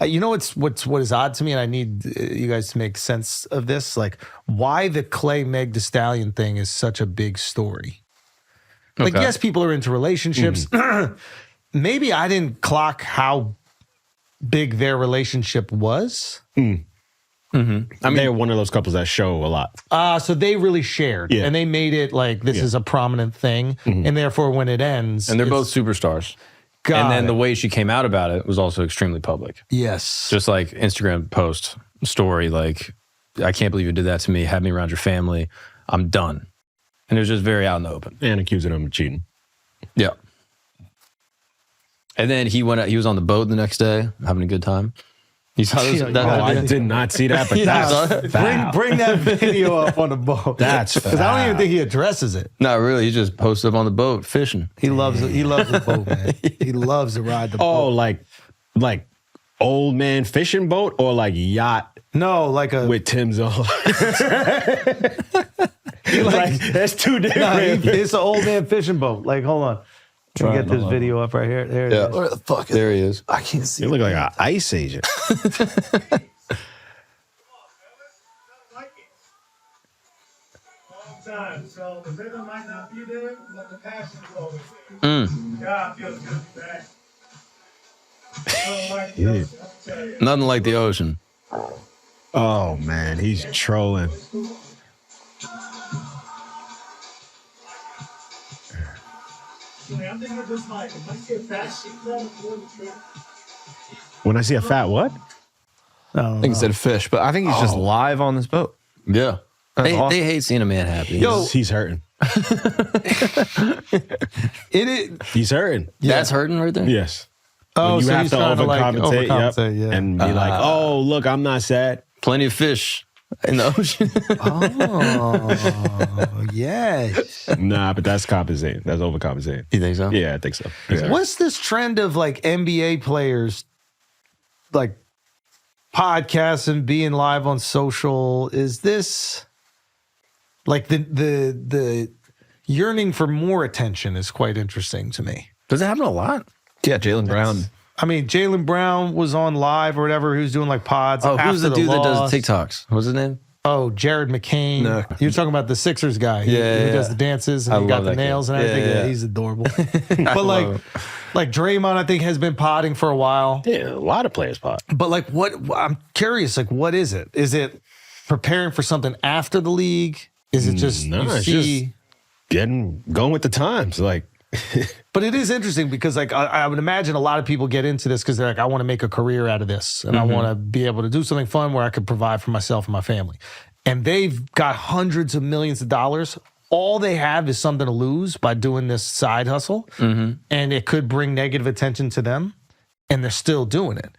You know what is odd to me, and I need you guys to make sense of this. Like, why the Klay Meg Thee Stallion thing is such a big story. Like, yes, people are into relationships. Maybe I didn't clock how big their relationship was. I mean, they're one of those couples that show a lot. So they really shared, and they made it like this is a prominent thing, and therefore when it ends, and they're both superstars. And then the way she came out about it was also extremely public. Yes, just like Instagram post story, like, I can't believe you did that to me. Have me around your family. I'm done. And it was just very out in the open. And accusing him of cheating. Yeah. And then he went out, he was on the boat the next day, having a good time. You saw this? I did not see that, but that's bring that video up on the boat. That's because I don't even think he addresses it. Not really. He just posted up on the boat fishing. He loves the boat, man. He loves to ride the boat. Oh, like old man fishing boat or like yacht? No, like a with Tim's on. Like that's two different. It's an old man fishing boat. Like, hold on. Let me get this video up right here. There it is. Where the fuck is there he is. I can't see. You look like an ice agent. So the rhythm might not be there, but the passion is always there. God feels good back. Nothing like the ocean. Oh man, he's trolling. I'm thinking of this mic. If I see a fat shit club before the trip. When I see a fat what? I think he said fish, but I think he's just live on this boat. Yeah. They awesome. hate seeing a man happy. He's hurting. He's hurting. That's hurting right there? Yes. Oh, when you so have he's to trying to like overcompensate, and be like, oh, look, I'm not sad. Plenty of fish in the ocean. Oh, yes. Nah, but that's compensating. That's overcompensating. You think so? Yeah, I think so. What's this trend of like NBA players like podcasts and being live on social? Is this like the yearning for more attention is quite interesting to me. Does it happen a lot? Yeah, Jaylen Brown. I mean, Jaylen Brown was on live or whatever. He was doing like pods. Oh, who's the after dude that loss. does TikToks? What's his name? Oh, Jared McCain. No. You're talking about the Sixers guy. Who does the dances and he got the nails and everything. Yeah, he's adorable. But like Draymond, I think, has been potting for a while. Yeah, a lot of players pot. But like, what I'm curious, like, what is it? Is it preparing for something after the league? Is it just just going with the times? Like, but it is interesting because like I would imagine a lot of people get into this because they're like, I want to make a career out of this and I want to be able to do something fun where I could provide for myself and my family. And they've got hundreds of millions of dollars. All they have is something to lose by doing this side hustle, and it could bring negative attention to them, and they're still doing it.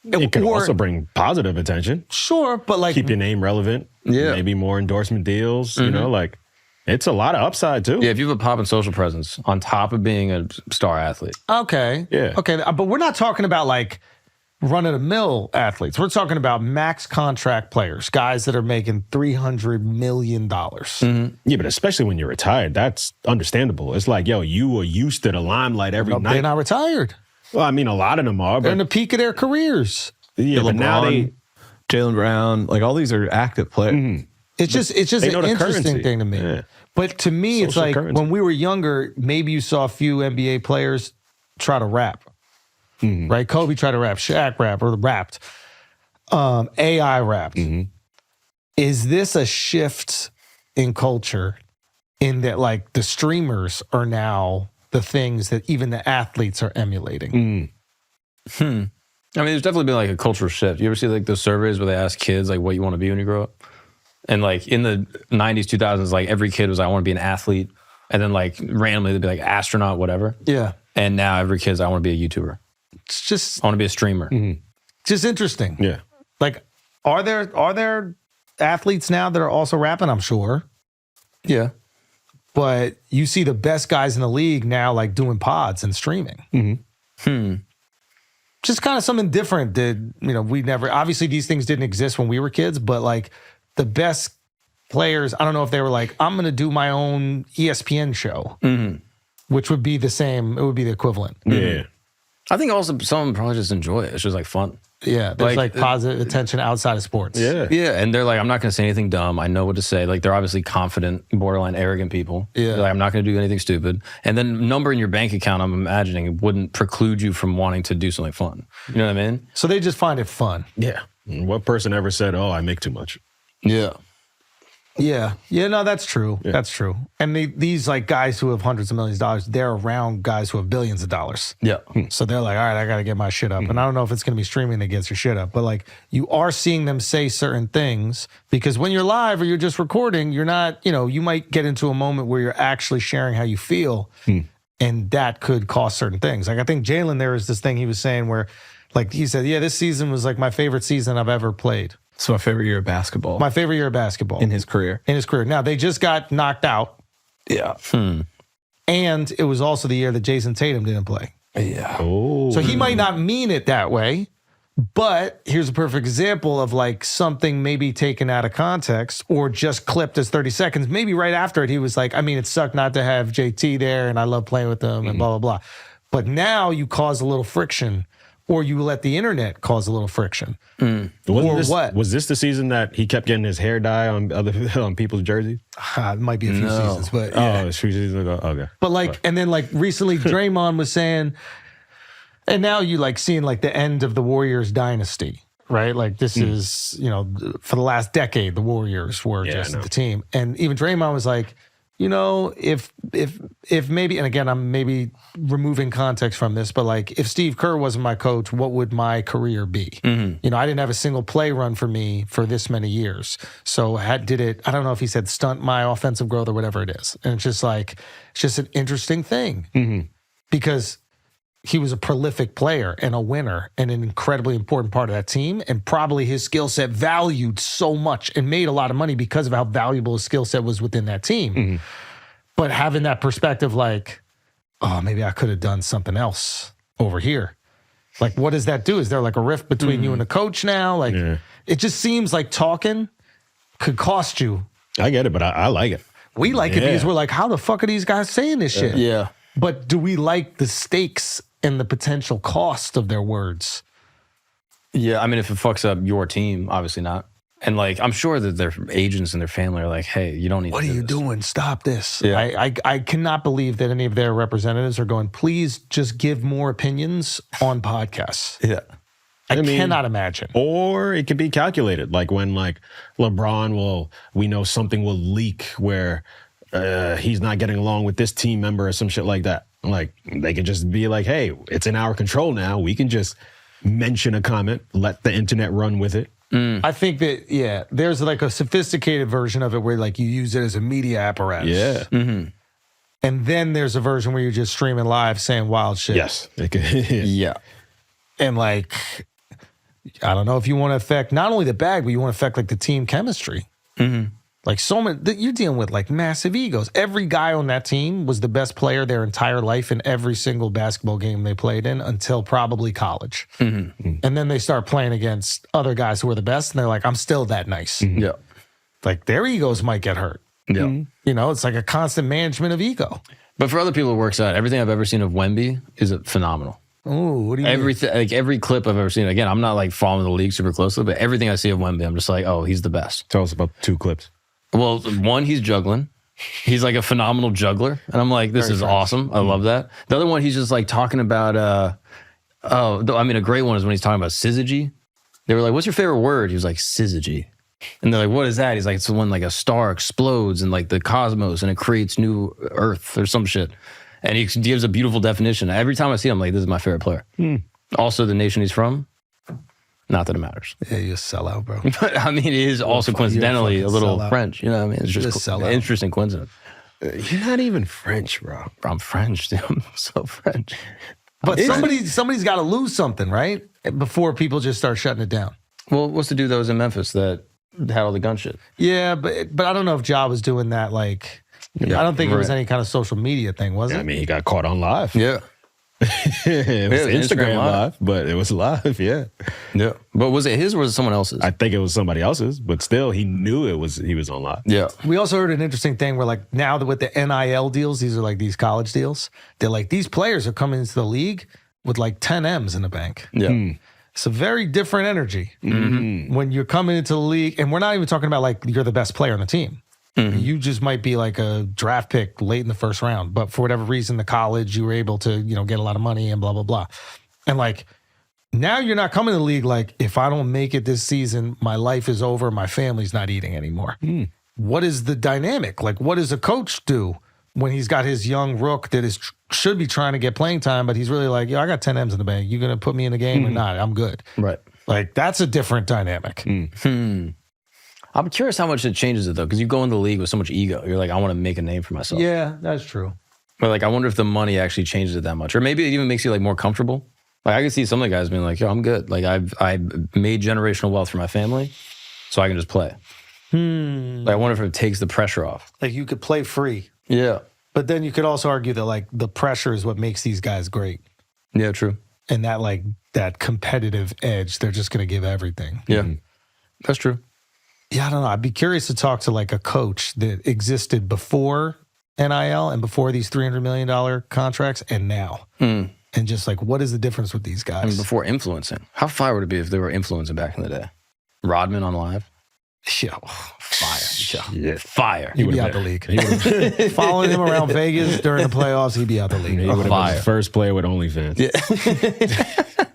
it could also bring positive attention. Sure, but like keep your name relevant. Yeah, maybe more endorsement deals. You know, like. It's a lot of upside, too. Yeah, if you have a pop and social presence on top of being a star athlete. Okay. Yeah. Okay, but we're not talking about like run-of-the-mill athletes. We're talking about max contract players, guys that are making $300 million. Yeah, but especially when you're retired, that's understandable. It's like, yo, you were used to the limelight every night. They're not retired. Well, I mean, a lot of them are. But they're in the peak of their careers. Yeah, but now Jaylen Brown, like all these are active players. It's just an interesting thing to me. Yeah. But to me, it's like when we were younger, maybe you saw a few NBA players try to rap, right? Kobe tried to rap, Shaq rapped, or rapped. AI rapped. Is this a shift in culture in that like the streamers are now the things that even the athletes are emulating? I mean, there's definitely been like a cultural shift. You ever see like those surveys where they ask kids like what you want to be when you grow up? And like in the 90s, 2000s, like every kid was like, I want to be an athlete. And then like randomly they'd be like astronaut, whatever. Yeah. And now every kid's, I want to be a YouTuber. It's just, I want to be a streamer. Just interesting. Yeah. Like, are there athletes now that are also rapping? I'm sure. Yeah. But you see the best guys in the league now like doing pods and streaming. Just kind of something different that, you know, we never, obviously these things didn't exist when we were kids, but like, the best players, I don't know if they were like, I'm going to do my own ESPN show, which would be the same. It would be the equivalent. Yeah. I think also some of them probably just enjoy it. It's just like fun. Yeah, there's like positive attention outside of sports. Yeah. Yeah, and they're like, I'm not going to say anything dumb. I know what to say. Like, they're obviously confident, borderline arrogant people. Yeah. They're like, I'm not going to do anything stupid. And then number in your bank account, I'm imagining, wouldn't preclude you from wanting to do something fun. You know what I mean? So they just find it fun. Yeah. What person ever said, "Oh, I make too much"? Yeah. Yeah. Yeah, no, that's true. Yeah. That's true. And these like guys who have hundreds of millions of dollars, they're around guys who have billions of dollars. Yeah. So they're like, all right, I got to get my shit up. And I don't know if it's going to be streaming that gets your shit up, but like you are seeing them say certain things because when you're live or you're just recording, you're not, you might get into a moment where you're actually sharing how you feel and that could cost certain things. Like I think Jalen, there is this thing he was saying where like he said, yeah, this season was like my favorite season I've ever played. So my favorite year of basketball. My favorite year of basketball. In his career. Now, they just got knocked out. Yeah. And it was also the year that Jason Tatum didn't play. Yeah. Oh. So he might not mean it that way, but here's a perfect example of like something maybe taken out of context or just clipped as 30 seconds. Maybe right after it, he was like, I mean, it sucked not to have JT there and I love playing with them and blah, blah, blah. But now you cause a little friction. Or you let the internet cause a little friction. What? Was this the season that he kept getting his hair dye on people's jerseys? It might be a few seasons, but yeah. Oh, a few seasons ago. Okay. But like, and then like recently Draymond was saying, and now you like seeing like the end of the Warriors dynasty, right? Like this is, for the last decade, the Warriors were just the team. And even Draymond was like, if maybe, and again, I'm maybe removing context from this, but like if Steve Kerr wasn't my coach, what would my career be? I didn't have a single play run for me for this many years. So I don't know if he said stunt my offensive growth or whatever it is. And it's just an interesting thing because he was a prolific player and a winner and an incredibly important part of that team. And probably his skill set valued so much and made a lot of money because of how valuable his skill set was within that team. But having that perspective like, oh, maybe I could have done something else over here. Like, what does that do? Is there like a rift between you and the coach now? Like, it just seems like talking could cost you. I get it, but I like it. We like it because we're like, how the fuck are these guys saying this shit? Yeah. But do we like the stakes and the potential cost of their words? Yeah, I mean, if it fucks up your team, obviously not. And like, I'm sure that their agents and their family are like, hey, you don't need what to do are you this. doing? Stop this. Yeah. I cannot believe that any of their representatives are going, please just give more opinions on podcasts. Yeah. I cannot imagine. Or it could be calculated. Like when like LeBron we know something will leak where he's not getting along with this team member or some shit like that. Like they could just be like, hey, it's in our control now. We can just mention a comment, let the internet run with it. I think that, there's like a sophisticated version of it where like you use it as a media apparatus. Yeah. And then there's a version where you're just streaming live saying wild shit. Yes. Yeah. And like, I don't know if you want to affect not only the bag, but you want to affect like the team chemistry. Like so many, you're dealing with like massive egos. Every guy on that team was the best player their entire life in every single basketball game they played in until probably college. And then they start playing against other guys who were the best, and they're like, I'm still that nice. Yeah. Like their egos might get hurt. Yeah. It's like a constant management of ego. But for other people, it works out. Everything I've ever seen of Wemby is phenomenal. Oh, what do you mean? Everything, like every clip I've ever seen. Again, I'm not like following the league super closely, but everything I see of Wemby, I'm just like, oh, he's the best. Tell us about 2 clips. Well, one, he's juggling. He's like a phenomenal juggler. And I'm like, this is awesome. I love that. The other one, he's just like talking about, a great one is when he's talking about syzygy. They were like, what's your favorite word? He was like, syzygy. And they're like, what is that? He's like, it's when like a star explodes in like the cosmos and it creates new Earth or some shit. And he gives a beautiful definition. Every time I see him, I'm like, this is my favorite player. Also, the nation he's from. Not that it matters. Yeah, you're a sellout, bro. But I mean, it is also coincidentally a little French. You know what I mean? It's just an interesting coincidence. You're not even French, bro. I'm French, dude. I'm so French. But somebody's got to lose something, right? Before people just start shutting it down. Well, what's the dude that was in Memphis that had all the gun shit? Yeah, but I don't know if Ja was doing that. Like, I don't think it was any kind of social media thing, was it? I mean, he got caught on live. Yeah. It was Instagram live, but it was live, yeah. But was it his or was it someone else's? I think it was somebody else's, but still, he knew he was on live. Yeah. We also heard an interesting thing where like now that with the NIL deals, these are like these college deals, they're like, these players are coming into the league with like 10 M's in the bank. Yeah. It's a very different energy when you're coming into the league. And we're not even talking about like you're the best player on the team. You just might be like a draft pick late in the first round. But for whatever reason, the college, you were able to, get a lot of money and blah, blah, blah. And like, now you're not coming to the league like, if I don't make it this season, my life is over. My family's not eating anymore. What is the dynamic? Like, what does a coach do when he's got his young rook that should be trying to get playing time, but he's really like, I got 10 M's in the bank. You going to put me in the game or not? I'm good. Right. Like, that's a different dynamic. I'm curious how much it changes it, though, because you go in the league with so much ego. You're like, I want to make a name for myself. Yeah, that's true. But like, I wonder if the money actually changes it that much. Or maybe it even makes you like more comfortable. Like, I can see some of the guys being like, yo, I'm good. Like, I've made generational wealth for my family, so I can just play. Like, I wonder if it takes the pressure off. Like, you could play free. Yeah. But then you could also argue that, like, the pressure is what makes these guys great. Yeah, true. And that, like, that competitive edge, they're just going to give everything. Yeah. That's true. Yeah, I don't know. I'd be curious to talk to, like, a coach that existed before NIL and before these $300 million contracts and now. And just, like, what is the difference with these guys? I mean, before influencing. How fire would it be if they were influencing back in the day? Rodman on live? Yeah, fire. Yeah. Fire. He'd be out the league. Following him around Vegas during the playoffs, he'd be out the league. He would have been the first player with OnlyFans. Yeah.